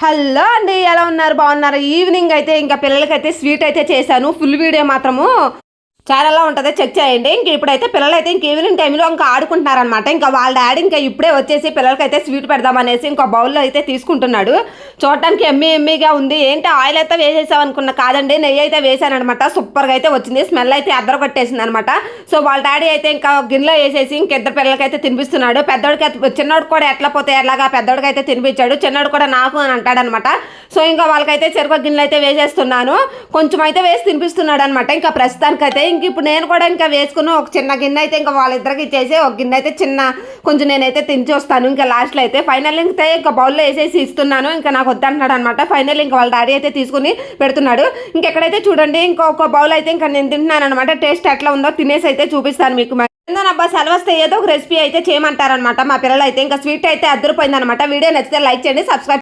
Hello అండి, ఎలా ఉన్నారు? బాగున్నారు? ఈవినింగ్ అయితే ఇంకా పిల్లలకైతే స్వీట్ అయితే చేశాను. ఫుల్ వీడియో మాత్రము ఛానల్లో ఉంటుంది, చెక్ చేయండి. ఇంక ఇప్పుడైతే పిల్లలైతే ఇంక ఈవినింగ్ టైంలో ఇంకా ఆడుకుంటున్నారనమాట. ఇంకా వాళ్ళ డాడీ ఇంకా ఇప్పుడే వచ్చేసి పిల్లలకైతే స్వీట్ పెడదామనేసి ఇంకో బౌల్లో అయితే తీసుకుంటున్నాడు. చూడటానికి ఎమ్మీగా ఉంది. ఏంటి ఆయిల్ అయితే వేసేసాం అనుకున్నా, కాదండి నెయ్యి అయితే వేసానమాట. సూపర్గా అయితే వచ్చింది. స్మెల్ అయితే అద్దరు కొట్టేసింది అనమాట. సో వాళ్ళ డాడీ అయితే ఇంకా గిన్నెలో వేసేసి ఇంకిద్దరు పిల్లలకైతే తినిపిస్తున్నాడు. పెద్దోడికి చిన్నోడికి కూడా ఎట్లా పోతే ఎలాగా పెద్దోడికి అయితే తినిపించాడు. చిన్నోడు కూడా నాకు అని అంటాడనమాట. సో ఇంకా వాళ్ళకైతే చెరుకు గిన్నెలు అయితే వేసేస్తున్నాను. కొంచెం అయితే వేసి తినిపిస్తున్నాడు అనమాట. ఇంకా ప్రస్తుతానికైతే ఇప్పుడు నేను కూడా ఇంకా వేసుకుని ఒక చిన్న గిన్నె అయితే ఇంకా వాళ్ళిద్దరికి ఇచ్చేసి ఒక గిన్నె అయితే చిన్న కొంచెం నేనైతే తించి వస్తాను. ఇంకా లాస్ట్లో అయితే ఫైనల్ అయితే ఇంకా బౌల్లో వేసేసి ఇస్తున్నాను. ఇంకా నాకు వద్దంటున్నాడు అనమాట. ఫైనల్ ఇంకా వాళ్ళ డాడీ అయితే తీసుకుని పెడుతున్నాడు. ఇంకెక్కడైతే చూడండి ఇంకొక బౌల్ అయితే ఇంకా నేను తింటున్నాను అనమాట. టేస్ట్ ఎట్లా ఉందో తినేసి అయితే చూపిస్తాను మీకు. ఏందోనబ్బా సెలవు వస్తే ఏదో ఒక రెసిపీ అయితే చేయమంటారనమాట మా పిల్లలు అయితే. ఇంకా స్వీట్ అయితే అద్దరిపోయిందనమాట. వీడియో నచ్చితే లైక్ చేయండి, సబ్స్క్రైబ్